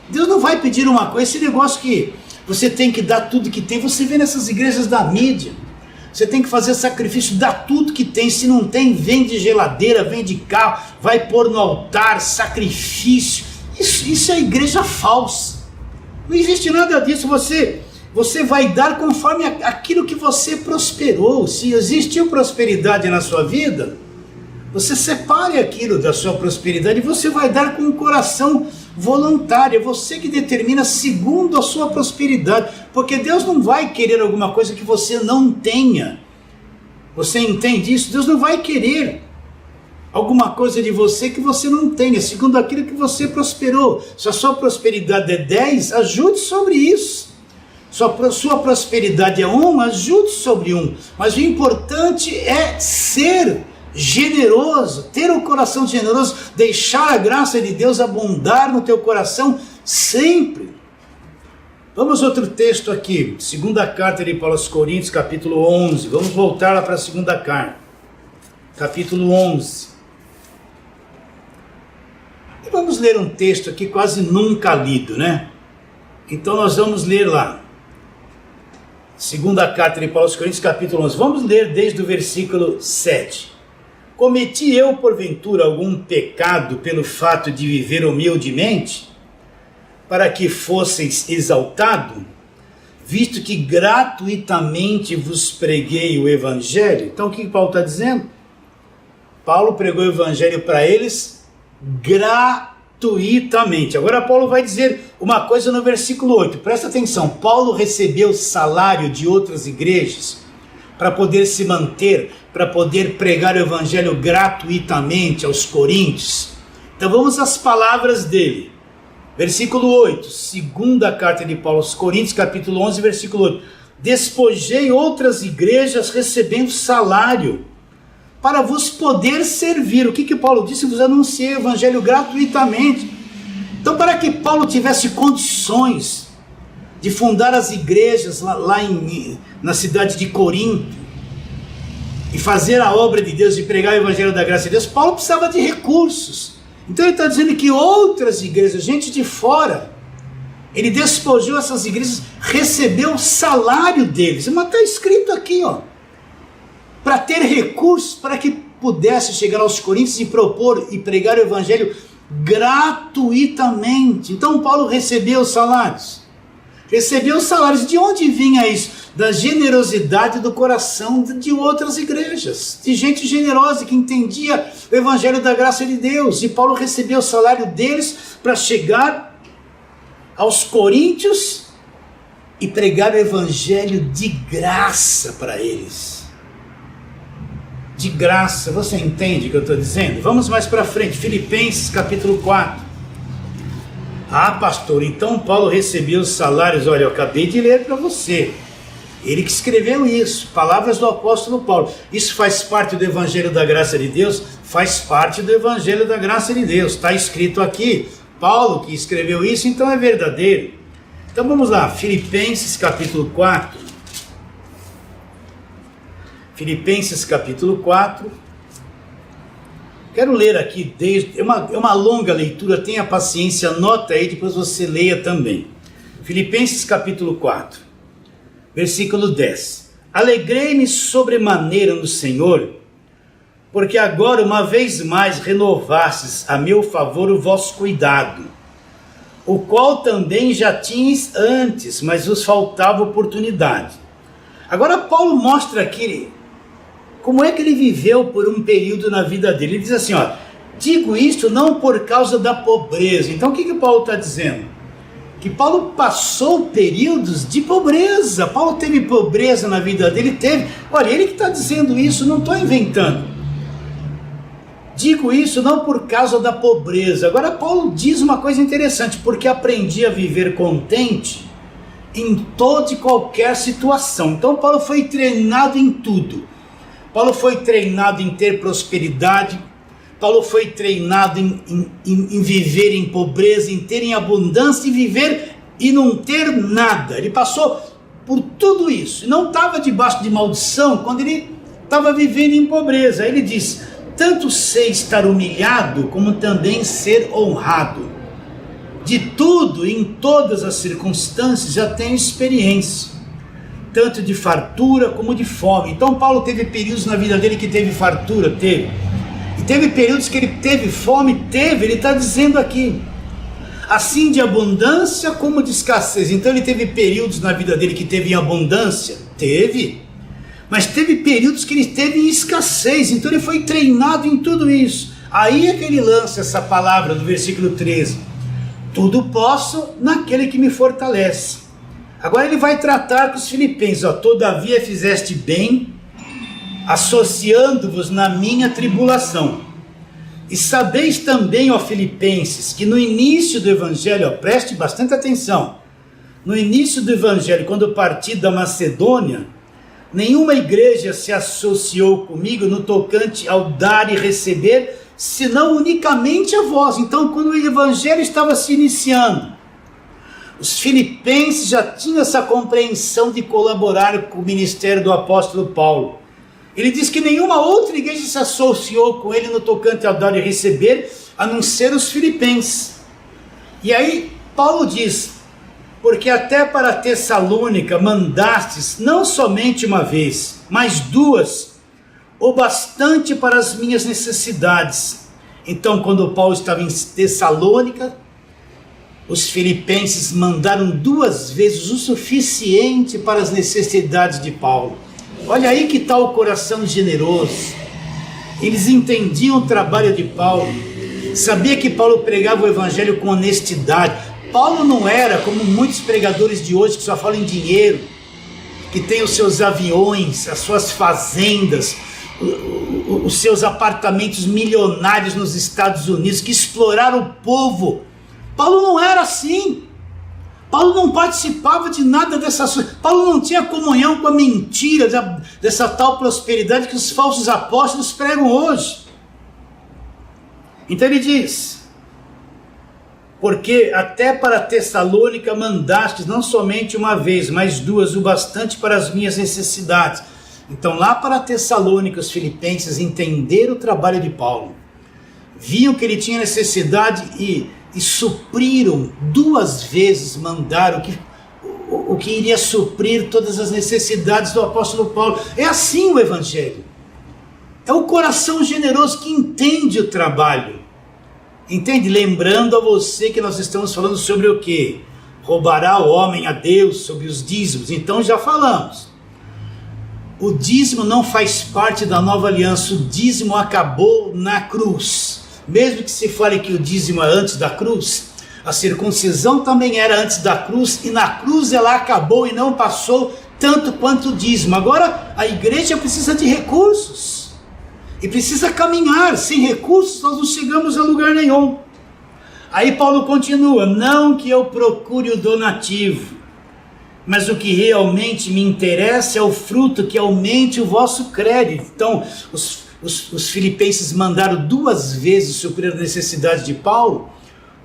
Deus não vai pedir uma coisa, esse negócio que você tem que dar tudo que tem, você vê nessas igrejas da mídia. Você tem que fazer sacrifício, dá tudo que tem, se não tem, vende geladeira, vende carro, vai pôr no altar, sacrifício. Isso é igreja falsa. Não existe nada disso, você vai dar conforme aquilo que você prosperou. Se existiu prosperidade na sua vida, você separe aquilo da sua prosperidade e você vai dar com o coração voluntário. É você que determina segundo a sua prosperidade, porque Deus não vai querer alguma coisa que você não tenha. Você entende isso? Deus não vai querer alguma coisa de você que você não tenha, segundo aquilo que você prosperou. Se a sua prosperidade é 10, ajude sobre isso. Sua prosperidade é 1, ajude sobre 1. Mas o importante é ser generoso, ter um coração generoso, deixar a graça de Deus abundar no teu coração sempre. Vamos a outro texto aqui, segunda carta de Paulo aos Coríntios, capítulo 11, vamos voltar lá para a segunda carta, capítulo 11, e vamos ler um texto aqui quase nunca lido, né? Então nós vamos ler lá, segunda carta de Paulo aos Coríntios, capítulo 11, vamos ler desde o versículo 7. Cometi eu, porventura, algum pecado pelo fato de viver humildemente, para que fosseis exaltado, visto que gratuitamente vos preguei o Evangelho? Então o que Paulo está dizendo? Paulo pregou o Evangelho para eles gratuitamente. Agora Paulo vai dizer uma coisa no versículo 8, presta atenção. Paulo recebeu salário de outras igrejas para poder se manter, para poder pregar o Evangelho gratuitamente aos coríntios. Então vamos às palavras dele. Versículo 8, segunda carta de Paulo aos Coríntios, capítulo 11, versículo 8. Despojei outras igrejas recebendo salário, para vos poder servir. O que Paulo disse? Vos anunciei o Evangelho gratuitamente. Então, para que Paulo tivesse condições de fundar as igrejas na cidade de Corinto, e fazer a obra de Deus, e pregar o Evangelho da graça de Deus, Paulo precisava de recursos. Então ele está dizendo que outras igrejas, gente de fora, ele despojou essas igrejas, recebeu o salário deles. Mas está escrito aqui, ó, para ter recursos, para que pudesse chegar aos coríntios e propor e pregar o Evangelho gratuitamente. Então Paulo recebeu os salários. Recebeu os salários. De onde vinha isso? Da generosidade do coração de outras igrejas, de gente generosa que entendia o Evangelho da graça de Deus. E Paulo recebeu o salário deles para chegar aos coríntios e pregar o Evangelho de graça para eles. De graça, você entende o que eu estou dizendo? Vamos mais para frente, Filipenses capítulo 4. Ah, pastor, então Paulo recebeu os salários. Olha, eu acabei de ler para você. Ele que escreveu isso, palavras do apóstolo Paulo. Isso faz parte do Evangelho da Graça de Deus? Faz parte do Evangelho da Graça de Deus. Está escrito aqui, Paulo que escreveu isso, então é verdadeiro. Então vamos lá, Filipenses capítulo 4. Filipenses capítulo 4. Quero ler aqui, é uma longa leitura, tenha paciência, anota aí, depois você leia também. Filipenses capítulo 4, versículo 10. Alegrei-me sobremaneira no Senhor, porque agora uma vez mais renovastes a meu favor o vosso cuidado, o qual também já tinhas antes, mas vos faltava oportunidade. Agora Paulo mostra aqui como é que ele viveu por um período na vida dele. Ele diz assim, ó, digo isto não por causa da pobreza. Então o que Paulo está dizendo? Que Paulo passou períodos de pobreza. Paulo teve pobreza na vida dele, teve. Olha, ele que está dizendo isso, não estou inventando. Digo isso não por causa da pobreza. Agora Paulo diz uma coisa interessante, porque aprendi a viver contente em toda e qualquer situação. Então Paulo foi treinado em tudo. Paulo foi treinado em ter prosperidade, Paulo foi treinado em viver em pobreza, em ter em abundância e viver e não ter nada. Ele passou por tudo isso, não estava debaixo de maldição quando ele estava vivendo em pobreza. Ele diz, tanto sei estar humilhado como também ser honrado. De tudo, em todas as circunstâncias, já tenho experiência, tanto de fartura como de fome. Então Paulo teve períodos na vida dele que teve fartura, teve. E teve períodos que ele teve fome, teve. Ele está dizendo aqui, assim de abundância como de escassez. Então ele teve períodos na vida dele que teve em abundância, teve. Mas teve períodos que ele teve em escassez. Então ele foi treinado em tudo isso. Aí é que ele lança essa palavra do versículo 13. Tudo posso naquele que me fortalece. Agora ele vai tratar com os filipenses, ó, todavia fizeste bem, associando-vos na minha tribulação. E sabeis também, ó filipenses, que no início do evangelho, ó, preste bastante atenção, no início do evangelho, quando eu parti da Macedônia, nenhuma igreja se associou comigo no tocante ao dar e receber, senão unicamente a vós. Então quando o evangelho estava se iniciando, os filipenses já tinham essa compreensão de colaborar com o ministério do apóstolo Paulo. Ele diz que nenhuma outra igreja se associou com ele no tocante ao dar e receber, a não ser os filipenses. E aí Paulo diz, porque até para Tessalônica mandastes não somente uma vez, mas duas, o bastante para as minhas necessidades. Então quando Paulo estava em Tessalônica, os filipenses mandaram 2 vezes o suficiente para as necessidades de Paulo. Olha aí que tal o coração generoso. Eles entendiam o trabalho de Paulo, sabia que Paulo pregava o evangelho com honestidade. Paulo não era como muitos pregadores de hoje que só falam em dinheiro, que tem os seus aviões, as suas fazendas, os seus apartamentos milionários nos Estados Unidos, que exploraram o povo. Paulo não era assim. Paulo não participava de nada dessas coisas. Paulo não tinha comunhão com a mentira dessa tal prosperidade que os falsos apóstolos pregam hoje. Então ele diz, porque até para Tessalônica mandastes não somente uma vez, mas 2, o bastante para as minhas necessidades. Então lá para Tessalônica os filipenses entenderam o trabalho de Paulo, viam que ele tinha necessidade e supriram 2 vezes, mandaram o que iria suprir todas as necessidades do apóstolo Paulo. É assim o evangelho. É o coração generoso que entende o trabalho. Entende? Lembrando a você que nós estamos falando sobre o quê? Roubará o homem a Deus, sobre os dízimos. Então já falamos. O dízimo não faz parte da nova aliança. O dízimo acabou na cruz. Mesmo que se fale que o dízimo é antes da cruz, a circuncisão também era antes da cruz, e na cruz ela acabou e não passou tanto quanto o dízimo. Agora a igreja precisa de recursos, e precisa caminhar. Sem recursos nós não chegamos a lugar nenhum. Aí Paulo continua: não que eu procure o donativo, mas o que realmente me interessa é o fruto que aumente o vosso crédito. Então, os filipenses mandaram 2 vezes suprir a necessidade de Paulo.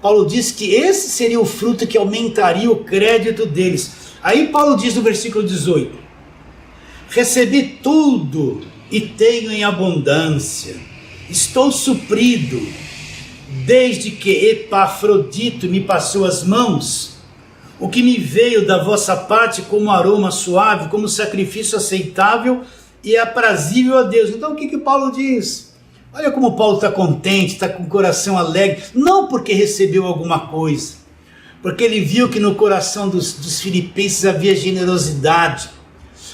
Paulo diz que esse seria o fruto que aumentaria o crédito deles. Aí Paulo diz no versículo 18: recebi tudo e tenho em abundância, estou suprido, desde que Epafrodito me passou as mãos, o que me veio da vossa parte como aroma suave, como sacrifício aceitável e aprazível a Deus. Então o que Paulo diz? Olha como Paulo está contente, está com o coração alegre, não porque recebeu alguma coisa, porque ele viu que no coração dos filipenses havia generosidade,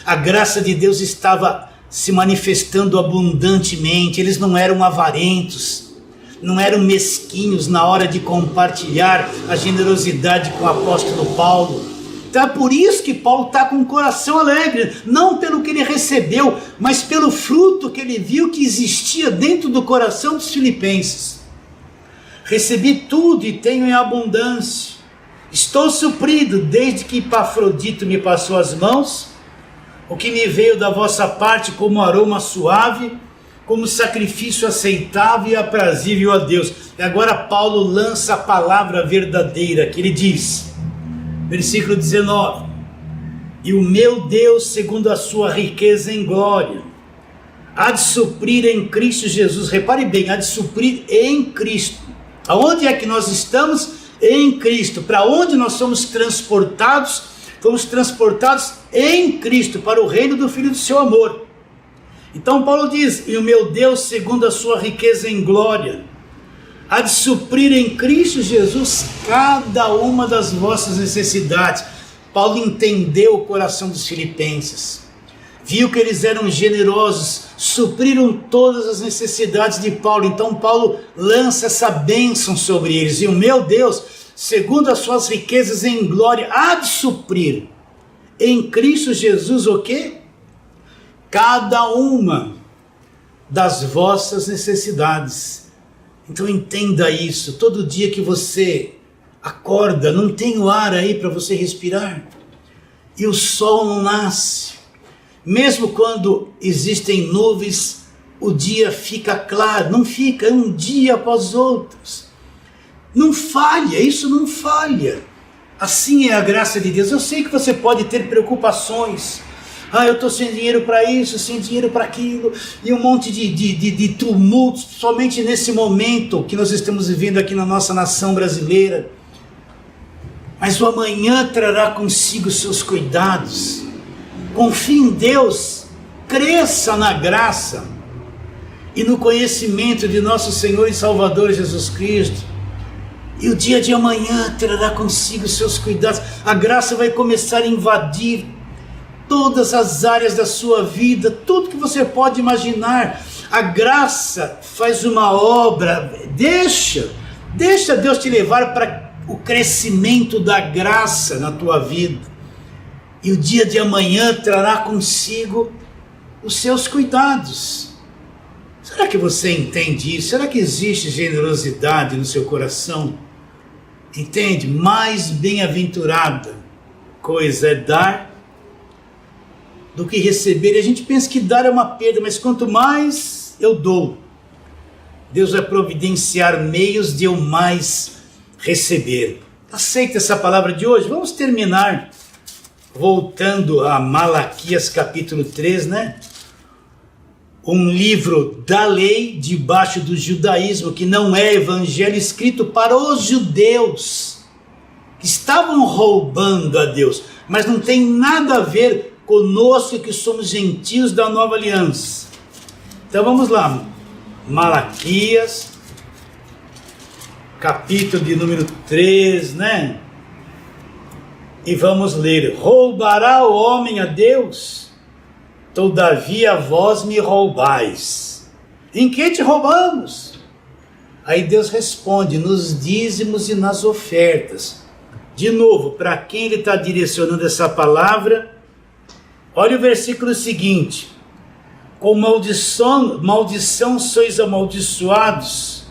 a graça de Deus estava se manifestando abundantemente, eles não eram avarentos, não eram mesquinhos na hora de compartilhar a generosidade com o apóstolo Paulo. Então é por isso que Paulo está com o coração alegre, não pelo que ele recebeu, mas pelo fruto que ele viu que existia dentro do coração dos filipenses. Recebi tudo e tenho em abundância, estou suprido desde que Epafrodito me passou as mãos, o que me veio da vossa parte como aroma suave, como sacrifício aceitável e aprazível a Deus. E agora Paulo lança a palavra verdadeira, que ele diz, versículo 19: e o meu Deus, segundo a sua riqueza em glória, há de suprir em Cristo Jesus. Repare bem, há de suprir em Cristo. Aonde é que nós estamos? Em Cristo. Para onde nós somos transportados? Fomos transportados em Cristo, para o reino do Filho do seu amor. Então Paulo diz: e o meu Deus, segundo a sua riqueza em glória, há de suprir em Cristo Jesus cada uma das vossas necessidades. Paulo entendeu o coração dos filipenses, viu que eles eram generosos, supriram todas as necessidades de Paulo. Então Paulo lança essa bênção sobre eles: e o meu Deus, segundo as suas riquezas em glória, há de suprir em Cristo Jesus o quê? Cada uma das vossas necessidades. Então entenda isso. Todo dia que você acorda, não tem o ar aí para você respirar, e o sol não nasce, mesmo quando existem nuvens, o dia fica claro, não fica, é um dia após outros, não falha, isso não falha. Assim é a graça de Deus. Eu sei que você pode ter preocupações, eu estou sem dinheiro para isso, sem dinheiro para aquilo, e um monte de tumultos, somente nesse momento que nós estamos vivendo aqui na nossa nação brasileira. Mas o amanhã trará consigo seus cuidados. Confie em Deus, cresça na graça e no conhecimento de nosso Senhor e Salvador Jesus Cristo, e o dia de amanhã trará consigo seus cuidados. A graça vai começar a invadir todas as áreas da sua vida, tudo que você pode imaginar. A graça faz uma obra. Deixa Deus te levar para o crescimento da graça na tua vida, e o dia de amanhã trará consigo os seus cuidados. Será que você entende isso? Será que existe generosidade no seu coração? Entende? Mais bem-aventurada coisa é dar do que receber. E a gente pensa que dar é uma perda, mas quanto mais eu dou, Deus vai providenciar meios de eu mais receber. Aceita essa palavra de hoje? Vamos terminar voltando a Malaquias capítulo 3, né? Um livro da lei debaixo do judaísmo, que não é evangelho, escrito para os judeus que estavam roubando a Deus, mas não tem nada a ver conosco que somos gentios da nova aliança. Então vamos lá, Malaquias capítulo de número 3, né? E vamos ler: roubará o homem a Deus? Todavia vós me roubais. Em que te roubamos? Aí Deus responde: nos dízimos e nas ofertas. De novo, para quem ele está direcionando essa palavra? Olha o versículo seguinte: com maldição sois amaldiçoados,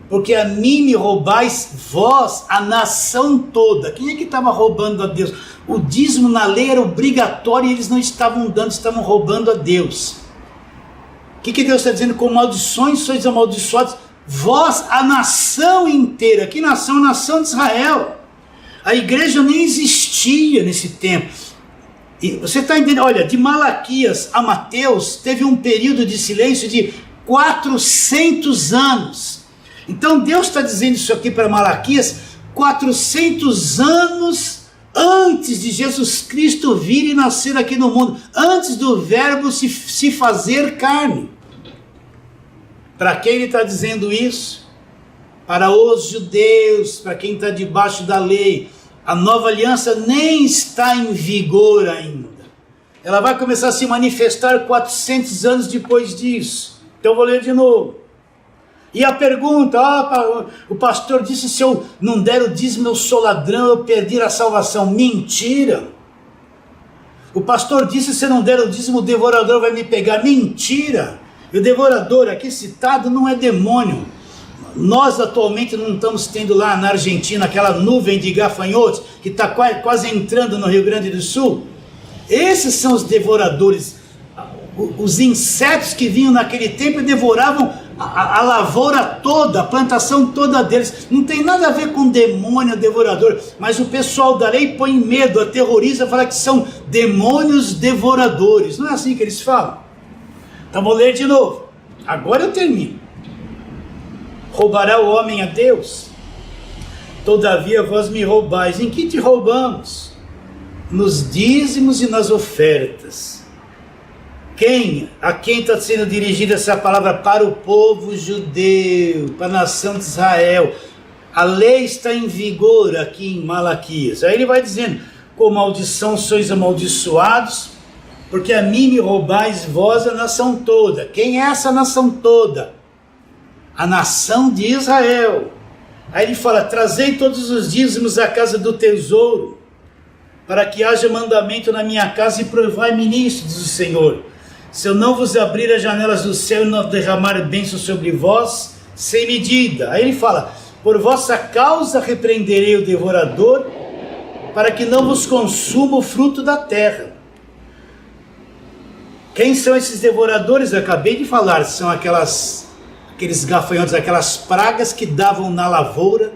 porque a mim me roubais vós, a nação toda. Quem é que estava roubando a Deus? O dízimo na lei era obrigatório e eles não estavam dando, estavam roubando a Deus. O que Deus está dizendo? Com maldições sois amaldiçoados, vós, a nação inteira. Que nação? A nação de Israel. A igreja nem existia nesse tempo. E você está entendendo? Olha, de Malaquias a Mateus teve um período de silêncio de 400 anos. Então Deus está dizendo isso aqui para Malaquias 400 anos antes de Jesus Cristo vir e nascer aqui no mundo, antes do verbo se fazer carne. Para quem ele está dizendo isso? Para os judeus, para quem está debaixo da lei. A nova aliança nem está em vigor ainda. Ela vai começar a se manifestar 400 anos depois disso. Então eu vou ler de novo. E a pergunta, o pastor disse, se eu não der o dízimo eu sou ladrão, eu perdi a salvação. Mentira. O pastor disse, se eu não der o dízimo o devorador vai me pegar. Mentira. E o devorador aqui citado não é demônio. Nós atualmente não estamos tendo lá na Argentina aquela nuvem de gafanhotos que está quase entrando no Rio Grande do Sul. Esses são os devoradores, os insetos que vinham naquele tempo e devoravam a lavoura toda, a plantação toda deles. Não tem nada a ver com demônio devorador, mas o pessoal da lei põe medo, aterroriza, fala que são demônios devoradores. Não é assim que eles falam? Então vou ler de novo, agora eu termino. Roubará o homem a Deus? Todavia vós me roubais. Em que te roubamos? Nos dízimos e nas ofertas. A quem está sendo dirigida essa palavra? Para o povo judeu, para a nação de Israel. A lei está em vigor aqui em Malaquias. Aí ele vai dizendo, com maldição sois amaldiçoados, porque a mim me roubais vós a nação toda. Quem é essa nação toda? A nação de Israel. Aí ele fala, trazei todos os dízimos à casa do tesouro, para que haja mandamento na minha casa e provai-me nisso, diz o Senhor. Se eu não vos abrir as janelas do céu e não derramar bênção sobre vós, sem medida. Aí ele fala, por vossa causa repreenderei o devorador, para que não vos consuma o fruto da terra. Quem são esses devoradores? Eu acabei de falar, são aqueles gafanhotos, aquelas pragas que davam na lavoura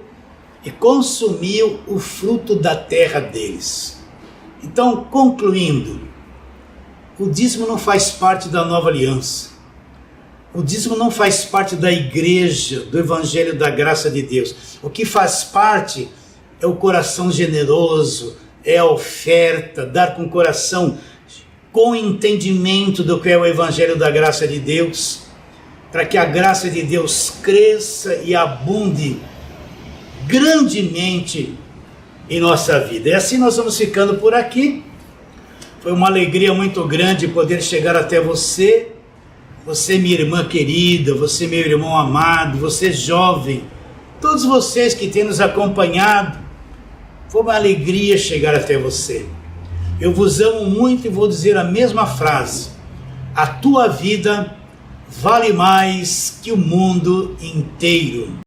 e consumiam o fruto da terra deles. Então, concluindo, o dízimo não faz parte da nova aliança. O dízimo não faz parte da igreja, do evangelho da graça de Deus. O que faz parte é o coração generoso, é a oferta, dar com o coração, com entendimento do que é o evangelho da graça de Deus, para que a graça de Deus cresça e abunde grandemente em nossa vida. E assim nós vamos ficando por aqui. Foi uma alegria muito grande poder chegar até você, minha irmã querida, você meu irmão amado, você jovem, todos vocês que têm nos acompanhado. Foi uma alegria chegar até você. Eu vos amo muito e vou dizer a mesma frase: a tua vida vale mais que o mundo inteiro.